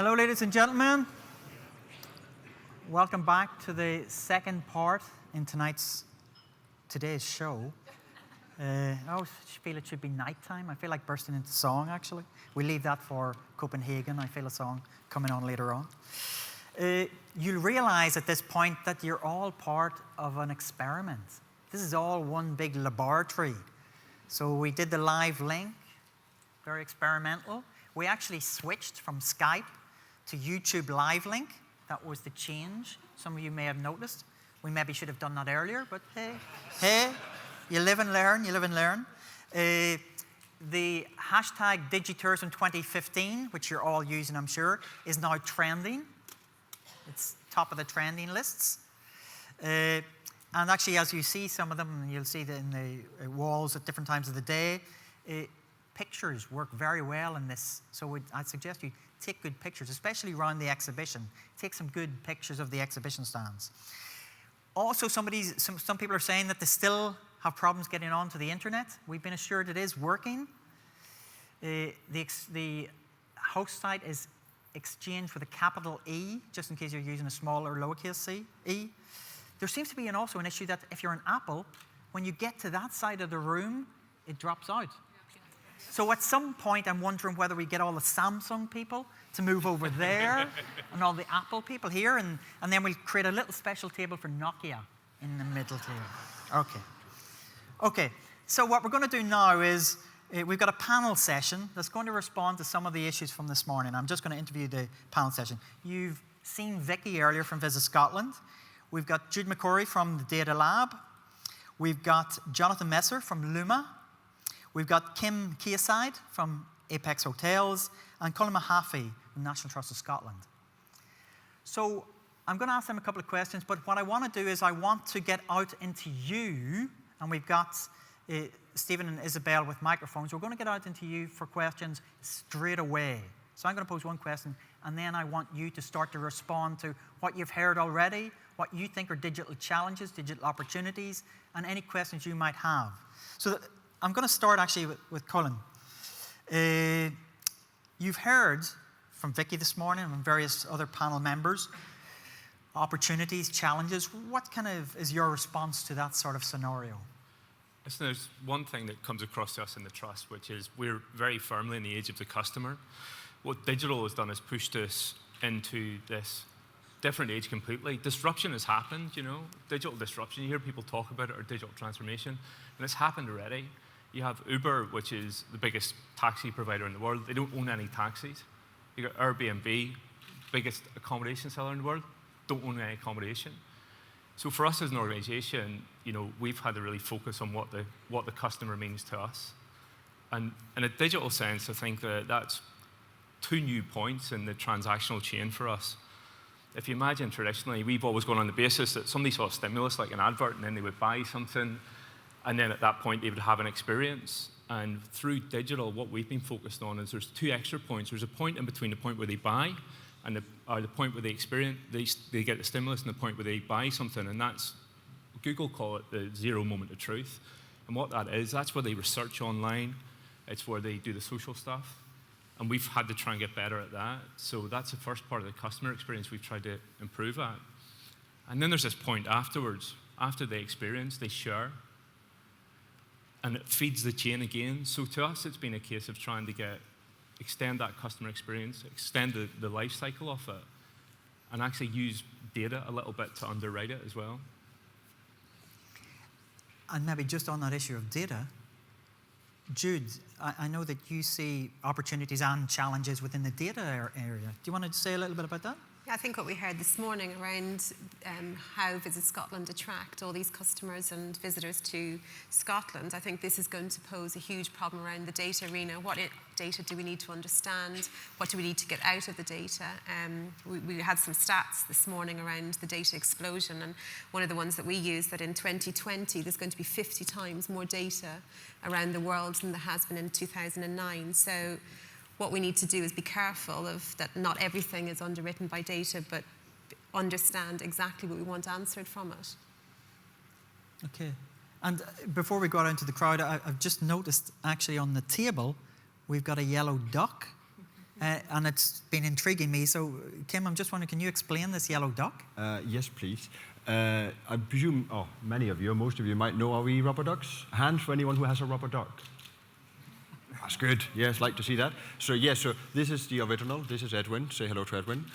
Hello, ladies and gentlemen. Welcome back to the second part in today's show. I always feel it should be nighttime. I feel like bursting into song, actually. We leave that for Copenhagen. I feel a song coming on later on. You'll realize at this point that you're all part of an experiment. This is all one big laboratory. So we did the live link, very experimental. We actually switched from Skype to YouTube live link. That was the change. Some of you may have noticed. We maybe should have done that earlier, but hey, you live and learn, you live and learn. The hashtag Digitourism 2015, which you're all using, I'm sure, is now trending. It's top of the trending lists. And actually, as you see some of them, you'll see that in the walls at different times of the day, pictures work very well in this. So I'd suggest you take good pictures, especially around the exhibition. Take some good pictures of the exhibition stands. Also, some people are saying that they still have problems getting onto the internet. We've been assured it is working. The host site is Exchange with a capital E, just in case you're using a small or lowercase e. There seems to be also an issue that if you're an Apple, when you get to that side of the room, it drops out. So at some point, I'm wondering whether we get all the Samsung people to move over there and all the Apple people here, and then we'll create a little special table for Nokia in the middle table. Okay, so what we're going to do now is we've got a panel session that's going to respond to some of the issues from this morning. I'm just going to interview the panel session. You've seen Vicki earlier from VisitScotland. We've got Jude McCorry from the Data Lab. We've got Jonathan Messer from Luma. We've got Kim Kjaerside from Apex Hotels and Colan Mehaffey from National Trust of Scotland. So I'm going to ask them a couple of questions, but what I want to do is I want to get out into you, and we've got Stephen and Isabel with microphones. We're going to get out into you for questions straight away. So I'm going to pose one question, and then I want you to start to respond to what you've heard already, what you think are digital challenges, digital opportunities, and any questions you might have. So I'm going to start actually with Colan. You've heard from Vicki this morning and various other panel members, opportunities, challenges. What kind of is your response to that sort of scenario? Listen, there's one thing that comes across to us in the Trust, which is we're very firmly in the age of the customer. What digital has done is pushed us into this different age completely. Disruption has happened, digital disruption. You hear people talk about it, or digital transformation, and it's happened already. You have Uber, which is the biggest taxi provider in the world. They don't own any taxis. You got Airbnb, biggest accommodation seller in the world, don't own any accommodation. So for us as an organization, we've had to really focus on what the customer means to us. And in a digital sense, I think that's two new points in the transactional chain for us. If you imagine traditionally, we've always gone on the basis that somebody saw a stimulus like an advert, and then they would buy something, and then at that point, they would have an experience. And through digital, what we've been focused on is there's two extra points. There's a point in between the point where they buy and the point where they experience, they get the stimulus, and the point where they buy something. And that's, Google call it the zero moment of truth. And what that is, that's where they research online. It's where they do the social stuff. And we've had to try and get better at that. So that's the first part of the customer experience we've tried to improve at. And then there's this point afterwards. After they experience, they share. And it feeds the chain again. So to us, it's been a case of trying to extend that customer experience, extend the life cycle of it, and actually use data a little bit to underwrite it as well. And maybe just on that issue of data, Jude, I know that you see opportunities and challenges within the data area. Do you want to say a little bit about that? Yeah, I think what we heard this morning around how VisitScotland attract all these customers and visitors to Scotland, I think this is going to pose a huge problem around the data arena. What data do we need to understand? What do we need to get out of the data? We had some stats this morning around the data explosion, and one of the ones that we use that in 2020 there's going to be 50 times more data around the world than there has been in 2009. So what we need to do is be careful of that not everything is underwritten by data, but understand exactly what we want answered from it. Okay. And before we go out into the crowd, I've just noticed actually on the table, we've got a yellow duck. and it's been intriguing me. So, Kim, I'm just wondering, can you explain this yellow duck? Yes, please. I presume, many of you, most of you might know our wee rubber ducks. Hands for anyone who has a rubber duck. That's good. Yes, like to see that. So this is the original. This is Edwin. Say hello to Edwin.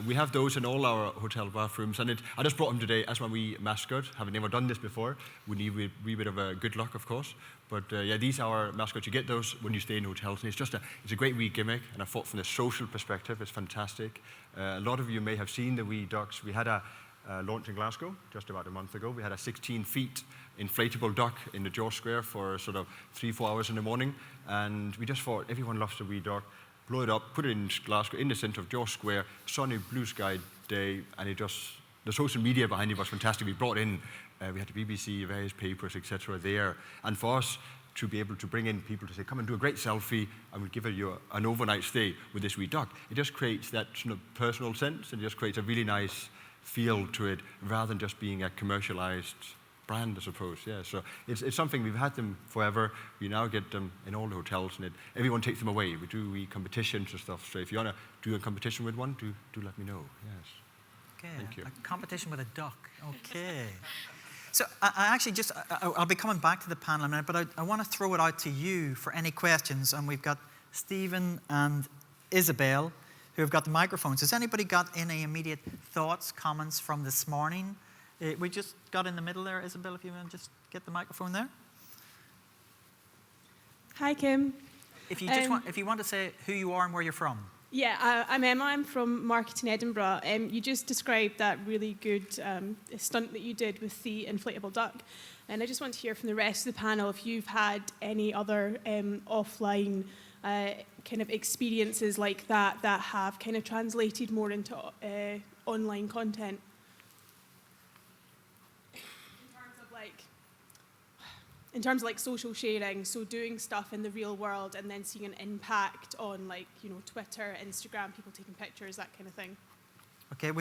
We have those in all our hotel bathrooms, and I just brought him today as my wee mascot. Having never done this before, we need a wee bit of good luck, of course. But these are our mascots. You get those when you stay in hotels, and it's a great wee gimmick. And I thought from the social perspective, it's fantastic. A lot of you may have seen the wee ducks. We had a launch in Glasgow just about a month ago. We had a 16 feet inflatable duck in the George Square for sort of 3-4 hours in the morning, and we just thought everyone loves a wee duck. Blow it up, put it in Glasgow, in the centre of George Square, sunny blue sky day, and the social media behind it was fantastic. We brought in, we had the BBC, various papers, etc. there, and for us to be able to bring in people to say, come and do a great selfie, and we'll give you an overnight stay with this wee duck. It just creates that sort of personal sense, and it just creates a really nice feel to it, rather than just being a commercialized brand, I suppose. Yeah, so it's something, we've had them forever. We now get them in all the hotels, and everyone takes them away. We do competitions and stuff. So if you want to do a competition with one, do let me know. Yes. Okay. Thank you. A competition with a duck. Okay. So I actually I'll be coming back to the panel in a minute, but I want to throw it out to you for any questions. And we've got Stephen and Isabel who have got the microphones. Has anybody got any immediate thoughts, comments from this morning? We just got in the middle there, Isabel, if you want to just get the microphone there. Hi, Kim. If you want to say who you are and where you're from. Yeah, I'm Emma. I'm from Marketing Edinburgh. You just described that really good stunt that you did with the inflatable duck. And I just want to hear from the rest of the panel if you've had any other offline kind of experiences like that have kind of translated more into online content. In terms of like social sharing, so doing stuff in the real world and then seeing an impact on Twitter, Instagram, people taking pictures, that kind of thing. Okay,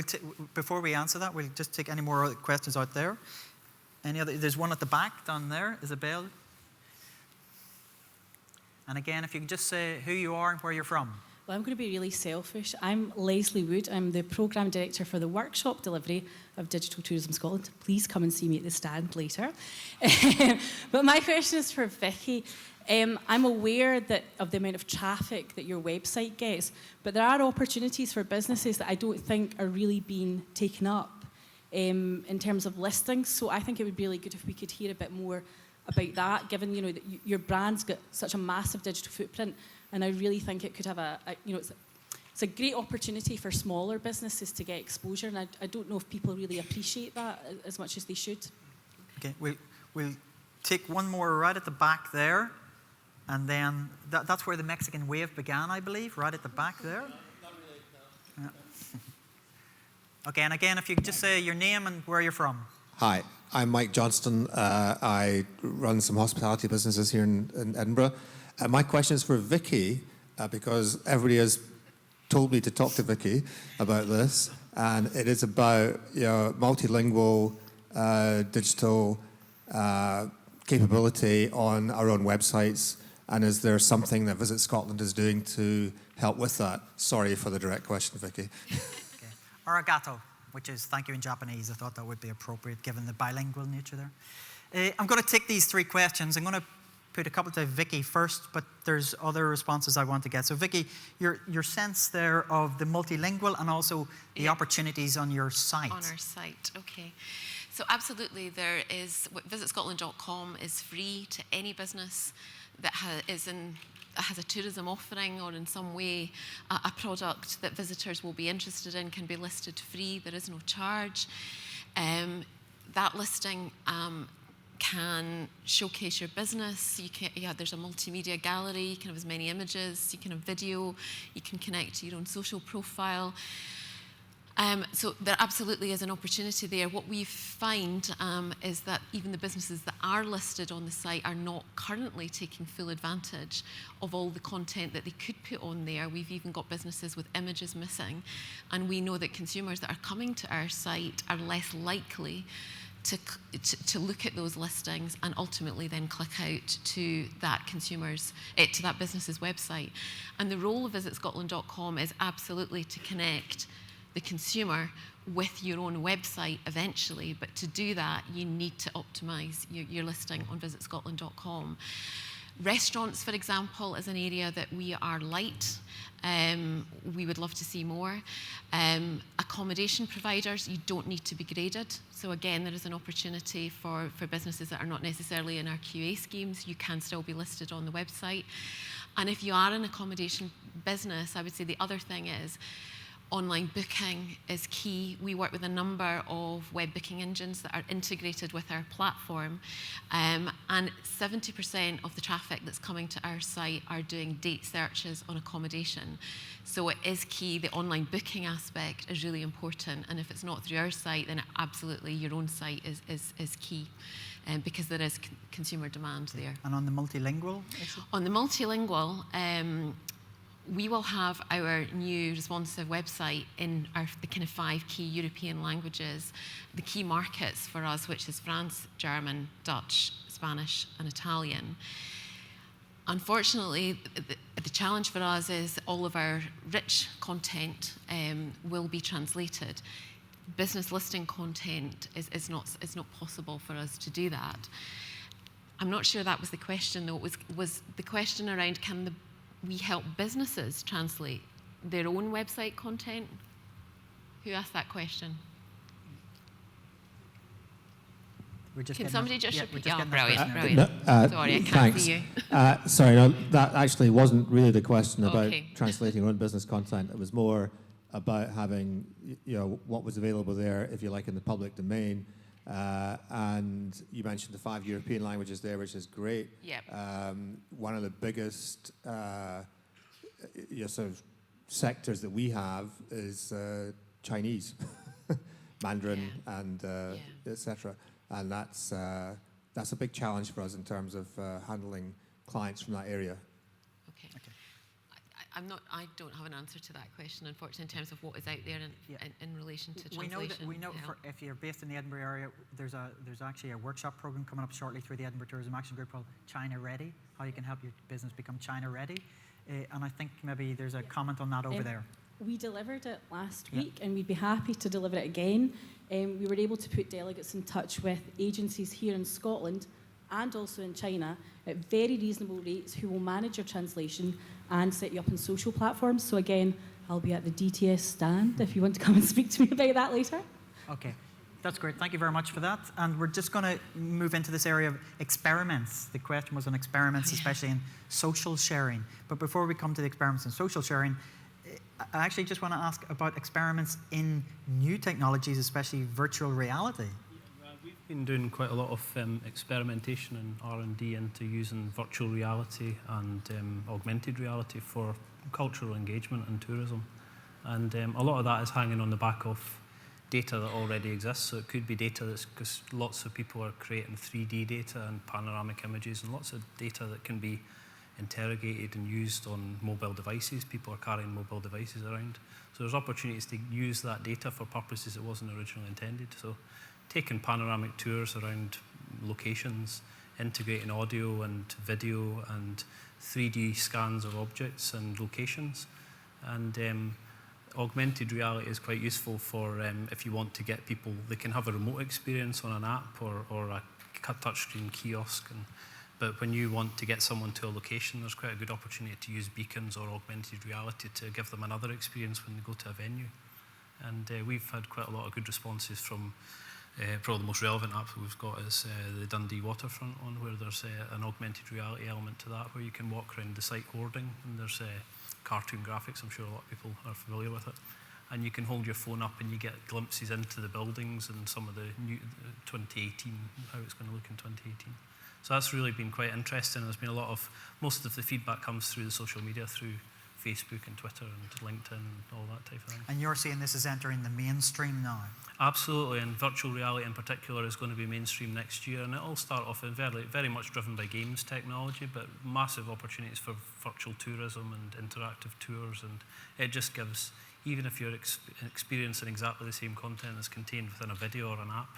before we answer that, we'll just take any more questions out there. Any other? There's one at the back down there, Isabel. And again, if you can just say who you are and where you're from. Well, I'm going to be really selfish. I'm Leslie Wood. I'm the Programme Director for the workshop delivery of Digital Tourism Scotland. Please come and see me at the stand later. But my question is for Vicki. I'm aware of the amount of traffic that your website gets, but there are opportunities for businesses that I don't think are really being taken up in terms of listings. So I think it would be really good if we could hear a bit more about that, given that your brand's got such a massive digital footprint. And I really think it could have it's a great opportunity for smaller businesses to get exposure, and I don't know if people really appreciate that as much as they should. Okay, we'll take one more right at the back there, and then that's where the Mexican wave began, I believe, right at the back there. Not really, no. Yeah. Okay, and again, if you could just say your name and where you're from. Hi, I'm Mike Johnston. I run some hospitality businesses here in Edinburgh. My question is for Vicki, because everybody has told me to talk to Vicki about this, and it is about multilingual digital capability on our own websites, and is there something that Visit Scotland is doing to help with that? Sorry for the direct question, Vicki. Okay. Arigato, which is thank you in Japanese. I thought that would be appropriate given the bilingual nature there. I'm going to take these three questions. I'm going to put a couple to Vicki first, but there's other responses I want to get. So Vicki, your sense there of the multilingual and also the opportunities on your site. On our site, okay. So absolutely, there is, VisitScotland.com is free to any business that has a tourism offering or in some way a product that visitors will be interested in can be listed free. There is no charge. That listing can showcase your business. There's a multimedia gallery. You can have as many images. You can have video. You can connect to your own social profile. So there absolutely is an opportunity there. What we find is that even the businesses that are listed on the site are not currently taking full advantage of all the content that they could put on there. We've even got businesses with images missing. And we know that consumers that are coming to our site are less likely to look at those listings and ultimately then click out to that to that business's website. And the role of VisitScotland.com is absolutely to connect the consumer with your own website eventually, but to do that, you need to optimize your listing on VisitScotland.com. Restaurants, for example, is an area that we are light. We would love to see more. Accommodation providers, you don't need to be graded. So again, there is an opportunity for businesses that are not necessarily in our QA schemes. You can still be listed on the website. And if you are an accommodation business, I would say the other thing is online booking is key. We work with a number of web booking engines that are integrated with our platform, and 70% of the traffic that's coming to our site are doing date searches on accommodation. So it is key. The online booking aspect is really important, and if it's not through our site, then absolutely your own site is key. Because there is consumer demand there. And on the multilingual issue? On the multilingual, we will have our new responsive website in the kind of 5 key European languages, the key markets for us, which is France, German, Dutch, Spanish, and Italian. Unfortunately, the challenge for us is all of our rich content will be translated. Business listing content is not possible for us to do that. I'm not sure that was the question, though. It was the question around, can we help businesses translate their own website content? Who asked that question? Can somebody just repeat? Yeah, brilliant. Sorry, I can't see you. Sorry, no, that actually wasn't really the question about translating your own business content. It was more about having, what was available there, if you like, in the public domain. And you mentioned the 5 European languages there, which is great. Yep. One of the biggest sort of sectors that we have is Chinese, Mandarin, and etc. And that's a big challenge for us in terms of handling clients from that area. Okay. I don't have an answer to that question, unfortunately, in terms of what is out there in relation to translation. We know if you're based in the Edinburgh area, there's actually a workshop program coming up shortly through the Edinburgh Tourism Action Group called China Ready, how you can help your business become China Ready. And I think maybe there's a comment on that over there. We delivered it last week, and we'd be happy to deliver it again. We were able to put delegates in touch with agencies here in Scotland and also in China at very reasonable rates who will manage your translation and set you up on social platforms. So again, I'll be at the DTS stand if you want to come and speak to me about that later. Okay, that's great. Thank you very much for that. And we're just going to move into this area of experiments. The question was on experiments, especially in social sharing. But before we come to the experiments in social sharing, I actually just want to ask about experiments in new technologies, especially virtual reality. We've been doing quite a lot of experimentation and R&D into using virtual reality and augmented reality for cultural engagement and tourism. And a lot of that is hanging on the back of data that already exists. So it could be data because lots of people are creating 3D data and panoramic images and lots of data that can be interrogated and used on mobile devices. People are carrying mobile devices around. So there's opportunities to use that data for purposes it wasn't originally intended. So taking panoramic tours around locations, integrating audio and video and 3D scans of objects and locations. And augmented reality is quite useful for if you want to get people, they can have a remote experience on an app or a touchscreen kiosk. But when you want to get someone to a location, there's quite a good opportunity to use beacons or augmented reality to give them another experience when they go to a venue. And we've had quite a lot of good responses from probably the most relevant app that we've got is the Dundee waterfront one, where there's an augmented reality element to that, where you can walk around the site hoarding, and there's cartoon graphics. I'm sure a lot of people are familiar with it. And you can hold your phone up and you get glimpses into the buildings and some of the new 2018, how it's going to look in 2018. So that's really been quite interesting. There's been a lot of, most of the feedback comes through the social media, through Facebook and Twitter and LinkedIn and all that type of thing. And you're seeing this is entering the mainstream now? Absolutely, and virtual reality in particular is going to be mainstream next year, and it'll start off very much driven by games technology, but massive opportunities for virtual tourism and interactive tours, and it just gives, even if you're experiencing exactly the same content as contained within a video or an app,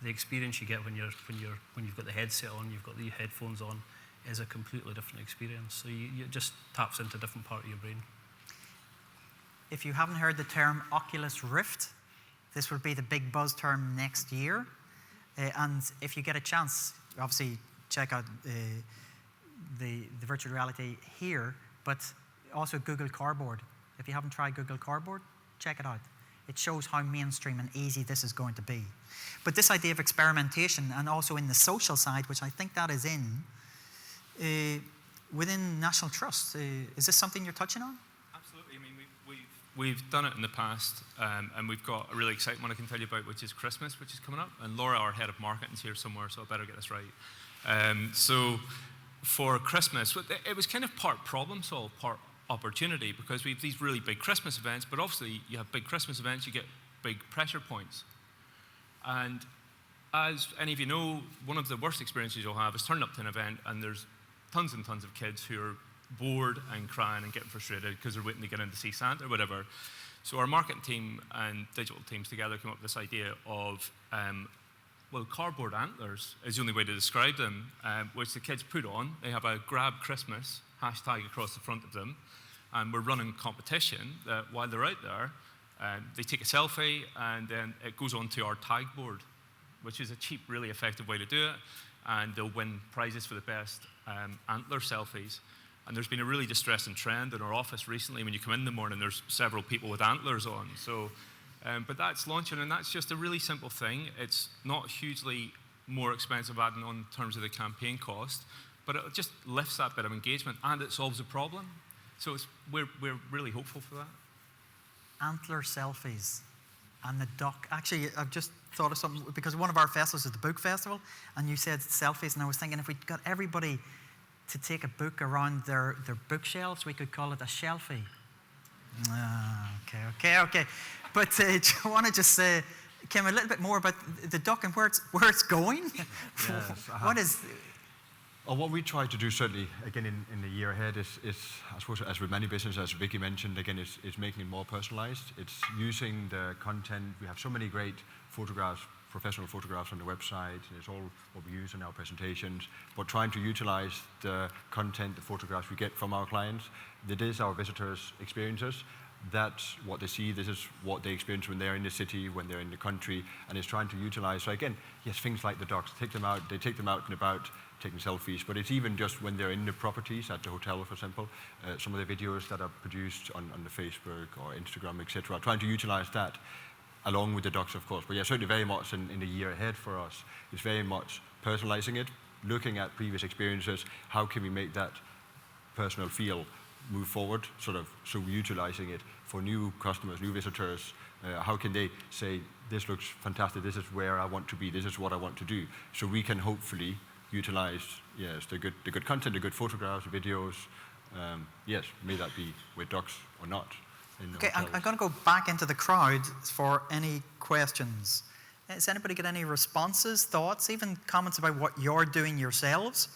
the experience you get when you've got the headset on, you've got the headphones on, is a completely different experience. So it just taps into a different part of your brain. If you haven't heard the term Oculus Rift, this will be the big buzz term next year. And if you get a chance, obviously check out the virtual reality here, but also Google Cardboard. If you haven't tried Google Cardboard, check it out. It shows how mainstream and easy this is going to be. But this idea of experimentation, and also in the social side, which I think that is within National Trust, is this something you're touching on? Absolutely. I mean, we've done it in the past, and we've got a really exciting one I can tell you about, which is Christmas, which is coming up. And Laura, our head of marketing, is here somewhere, so I better get this right. So for Christmas, it was kind of part problem solve, part opportunity, because we have these really big Christmas events, but obviously you have big Christmas events, you get big pressure points. And as any of you know, one of the worst experiences you'll have is turning up to an event and there's tons and tons of kids who are bored and crying and getting frustrated because they're waiting to get in to see Santa or whatever. So our marketing team and digital teams together came up with this idea of, well, cardboard antlers is the only way to describe them, which the kids put on. They have a Grab Christmas hashtag across the front of them, and we're running a competition that while they're out there, they take a selfie and then it goes onto our tag board, which is a cheap, really effective way to do it, and they'll win prizes for the best antler selfies. And there's been a really distressing trend in our office recently. When you come in the morning, there's several people with antlers on. So, but that's launching, and that's just a really simple thing. It's not hugely more expensive adding on in terms of the campaign cost, but it just lifts that bit of engagement, and it solves a problem. So we're really hopeful for that. Antler selfies and the doc. Actually, I've just thought of something, because one of our festivals is the book festival, and you said selfies, and I was thinking if we got everybody to take a book around their bookshelves, we could call it a shelfie. Okay. But do you want to just say, Kim, a little bit more about the duck and where it's going? Yes, What is... What we try to do, certainly, again, in the year ahead, is I suppose, as with many businesses, as Vicki mentioned, again, is making it more personalized. It's using the content. We have so many great photographs, professional photographs on the website, and it's all what we use in our presentations, but trying to utilize the content, the photographs we get from our clients. That is our visitors' experiences. That's what they see. This is what they experience when they're in the city, when they're in the country, and it's trying to utilize. So again, yes, things like the dogs, take them out and about, taking selfies, but it's even just when they're in the properties at the hotel, for example, some of the videos that are produced on the Facebook or Instagram, etc., trying to utilize that along with the docs, of course. But yeah, certainly very much in the year ahead for us, it's very much personalizing it, looking at previous experiences, how can we make that personal feel move forward, so utilizing it for new customers, new visitors. How can they say, this looks fantastic, this is where I want to be, this is what I want to do. So we can hopefully utilize, yes, the good content, the good photographs, videos. Yes, may that be with docs or not. Okay, I'm going to go back into the crowd for any questions. Has anybody got any responses, thoughts, even comments about what you're doing yourselves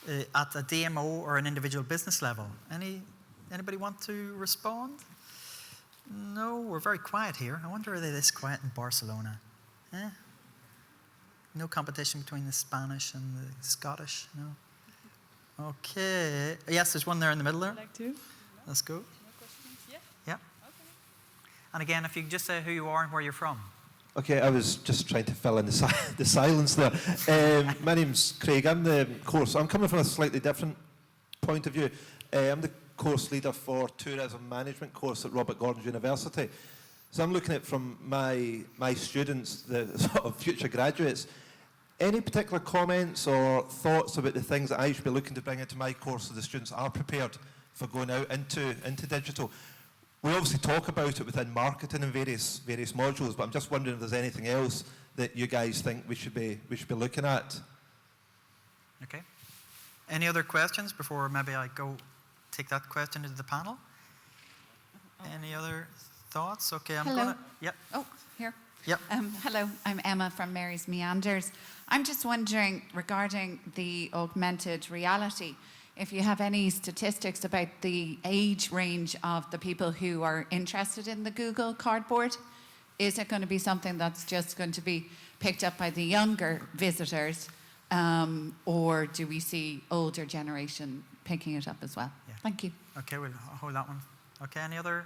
at a DMO or an individual business level? Anybody want to respond? No, we're very quiet here. I wonder, are they this quiet in Barcelona? No competition between the Spanish and the Scottish? No. Okay. Yes, there's one there in the middle there. I'd like to. Let's go. No questions? Yeah. Okay. And again, if you could just say who you are and where you're from. Okay, I was just trying to fill in the silence there. My name's Craig. I'm coming from a slightly different point of view. I'm the course leader for tourism management course at Robert Gordon's University. So I'm looking at it from my students, the sort of future graduates. Any particular comments or thoughts about the things that I should be looking to bring into my course so the students are prepared for going out into digital? We obviously talk about it within marketing and various modules, but I'm just wondering if there's anything else that you guys think we should be looking at. Okay. Any other questions before maybe I go take that question into the panel? Any other thoughts? Okay, I'm going to... Yep. Oh, here. Yep. Hello, I'm Emma from Mary's Meanders. I'm just wondering, regarding the augmented reality, if you have any statistics about the age range of the people who are interested in the Google Cardboard. Is it going to be something that's just going to be picked up by the younger visitors, or do we see older generation picking it up as well? Yeah. Thank you. Okay, we'll hold that one. Okay, any other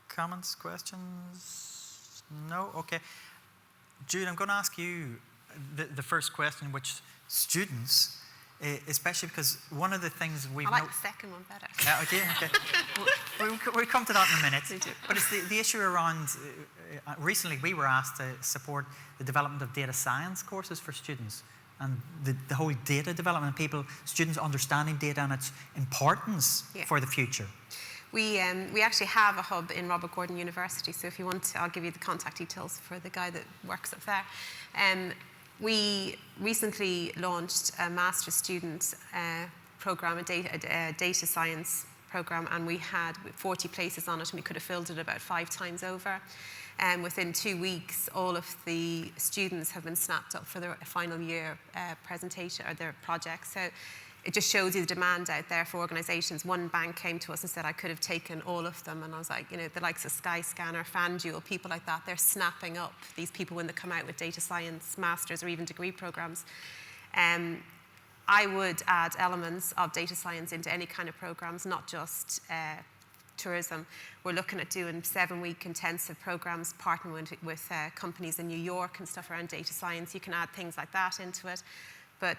comments, questions? No? Okay. Jude, I'm going to ask you the first question, which students, especially because one of the things we've... I like the second one better. Okay. We'll come to that in a minute. But it's the issue around... recently, we were asked to support the development of data science courses for students. And the whole data development, students understanding data and its importance for the future. We actually have a hub in Robert Gordon University, so if you want, I'll give you the contact details for the guy that works up there. We recently launched a master's student program, a data science program, and we had 40 places on it, and we could have filled it about 5 times over. And within 2 weeks, all of the students have been snapped up for their final year presentation or their project. So it just shows you the demand out there for organisations. One bank came to us and said, I could have taken all of them. And I was like, the likes of Skyscanner, FanDuel, people like that, they're snapping up these people when they come out with data science masters or even degree programmes. I would add elements of data science into any kind of programmes, not just tourism. We're looking at doing 7-week intensive programs, partnering with companies in New York and stuff around data science. You can add things like that into it. But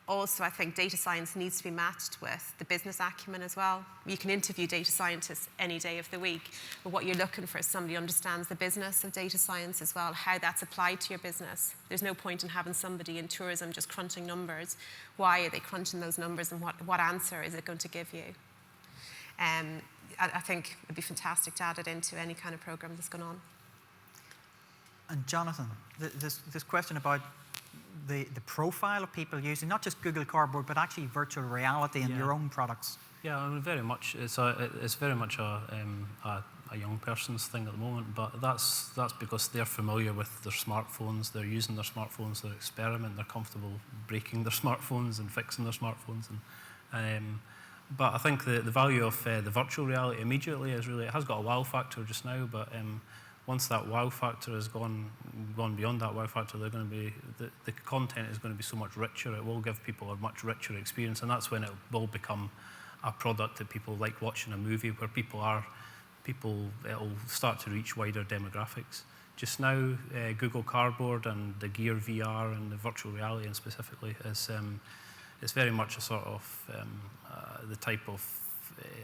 also, I think data science needs to be matched with the business acumen as well. You can interview data scientists any day of the week, but what you're looking for is somebody who understands the business of data science as well, how that's applied to your business. There's no point in having somebody in tourism just crunching numbers. Why are they crunching those numbers, and what answer is it going to give you? I think it'd be fantastic to add it into any kind of program that's going on. And Jonathan, this question about the profile of people using not just Google Cardboard, but actually virtual reality in your own products. Yeah, I mean, very much. It's very much a young person's thing at the moment, but that's because they're familiar with their smartphones. They're using their smartphones. They're experimenting. They're comfortable breaking their smartphones and fixing their smartphones. And but I think the value of the virtual reality immediately is really, it has got a wow factor just now, but once that wow factor has gone beyond that wow factor, they're going to be, the content is going to be so much richer. It will give people a much richer experience, and that's when it will become a product that people like watching a movie, where it'll start to reach wider demographics. Just now, Google Cardboard and the Gear VR and the virtual reality, and specifically, is it's very much a sort of the type of,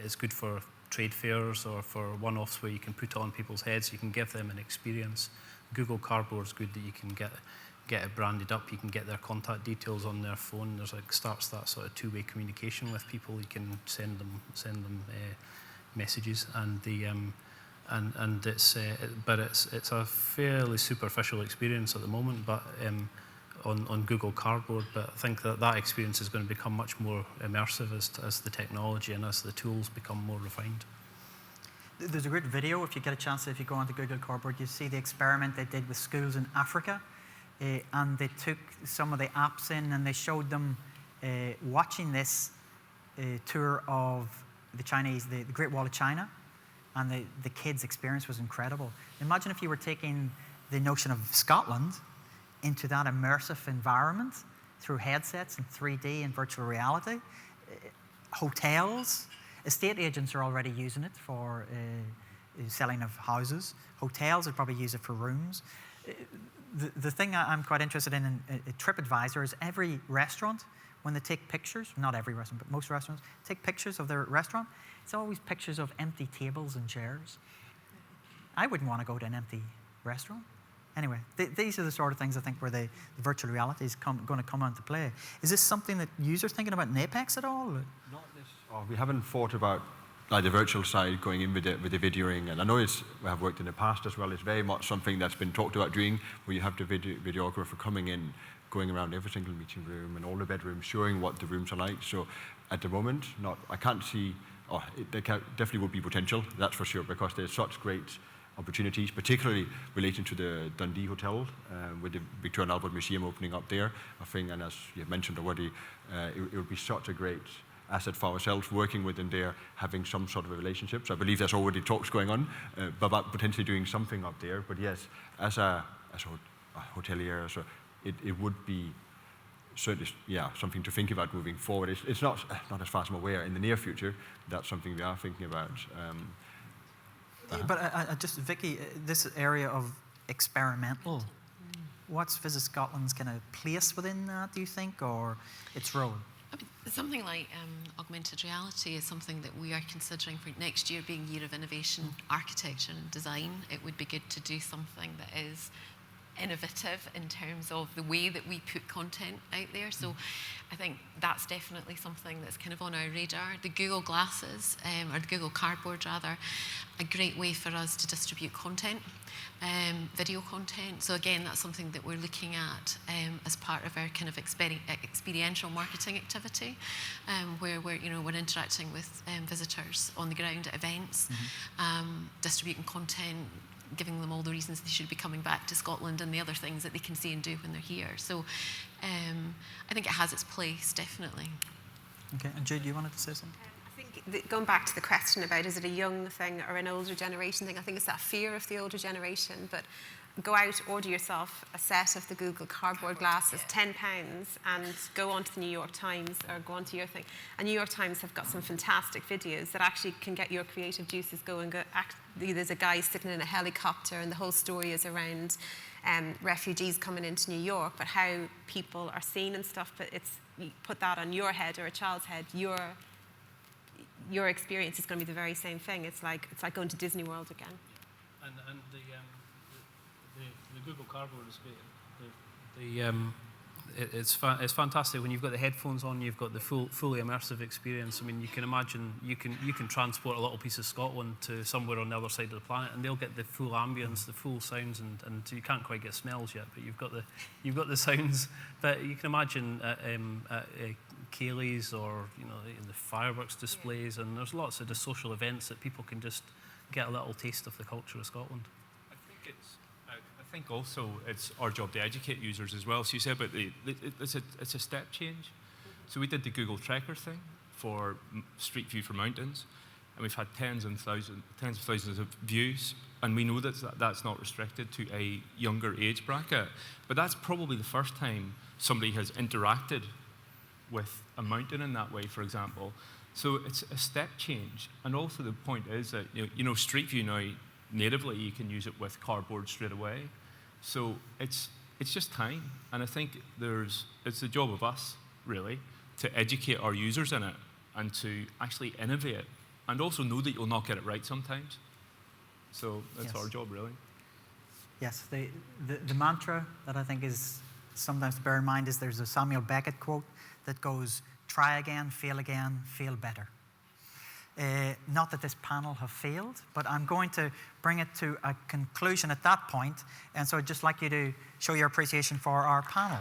it's good for trade fairs or for one-offs where you can put on people's heads, you can give them an experience. Google Cardboard is good that you can get it branded up, you can get their contact details on their phone. There's starts that sort of two-way communication with people. You can send them messages, and it's a fairly superficial experience at the moment, but on Google Cardboard. But I think that experience is going to become much more immersive as the technology and as the tools become more refined. There's a great video, if you get a chance, if you go onto Google Cardboard, you see the experiment they did with schools in Africa. And they took some of the apps in and they showed them watching this tour of the Great Wall of China. And the kids' experience was incredible. Imagine if you were taking the notion of Scotland into that immersive environment through headsets and 3D and virtual reality. Hotels, estate agents are already using it for selling of houses. Hotels would probably use it for rooms. The thing I'm quite interested in TripAdvisor is every restaurant, when they take pictures, not every restaurant, but most restaurants, take pictures of their restaurant, it's always pictures of empty tables and chairs. I wouldn't want to go to an empty restaurant. Anyway, these are the sort of things I think where the virtual reality is going to come into play. Is this something that users thinking about in Apex at all? Not this. We haven't thought about the virtual side going in with the videoing, and I know we have worked in the past as well. It's very much something that's been talked about doing, where you have the videographer coming in, going around every single meeting room and all the bedrooms, showing what the rooms are like. So at the moment, I can't see. There definitely would be potential, that's for sure, because there's such great opportunities, particularly relating to the Dundee Hotel with the Victoria and Albert Museum opening up there. I think, and as you've mentioned already, it would be such a great asset for ourselves working with them there, having some sort of a relationship. So I believe there's already talks going on about potentially doing something up there. But yes, as a hotelier. So it would be certainly, something to think about moving forward. It's not as far as I'm aware in the near future. That's something we are thinking about. But just, Vicki, this area of experimental, what's Visit Scotland's kind of place within that, do you think, or its role? I mean, something like augmented reality is something that we are considering for next year being Year of Innovation, Architecture and Design. It would be good to do something that is innovative in terms of the way that we put content out there. So I think that's definitely something that's kind of on our radar. The Google Glasses, or the Google Cardboard rather, a great way for us to distribute content, video content. So again, that's something that we're looking at as part of our kind of experiential marketing activity, where we're interacting with visitors on the ground at events, distributing content, giving them all the reasons they should be coming back to Scotland and the other things that they can see and do when they're here. So I think it has its place, definitely. Okay, and Jude, you wanted to say something? I think going back to the question about is it a young thing or an older generation thing, I think it's that fear of the older generation, but go out, order yourself a set of the Google Cardboard glasses, £10, and go onto the New York Times or go onto your thing. And New York Times have got some fantastic videos that actually can get your creative juices going. There's a guy sitting in a helicopter, and the whole story is around refugees coming into New York, but how people are seen and stuff. But you put that on your head or a child's head, your experience is going to be the very same thing. It's like going to Disney World again. And the Google Cardboard is great. It's fantastic when you've got the headphones on. You've got the fully immersive experience. I mean, you can imagine you can transport a little piece of Scotland to somewhere on the other side of the planet, and they'll get the full ambience, the full sounds, and you can't quite get smells yet, but you've got the sounds. But you can imagine Kjaerside or in the fireworks displays, and there's lots of the social events that people can just get a little taste of the culture of Scotland. I think also it's our job to educate users as well. So you said about it's a step change. So we did the Google Tracker thing for Street View for mountains, and we've had tens of thousands of views, and we know that that's not restricted to a younger age bracket. But that's probably the first time somebody has interacted with a mountain in that way, for example. So it's a step change. And also the point is that Street View now, natively, you can use it with cardboard straight away. So it's just time, and I think it's the job of us, really, to educate our users in it and to actually innovate, and also know that you'll not get it right sometimes. So that's our job, really. Yes, the mantra that I think is sometimes to bear in mind is there's a Samuel Beckett quote that goes, "Try again, fail better." Not that this panel have failed, but I'm going to bring it to a conclusion at that point. And so I'd just like you to show your appreciation for our panel.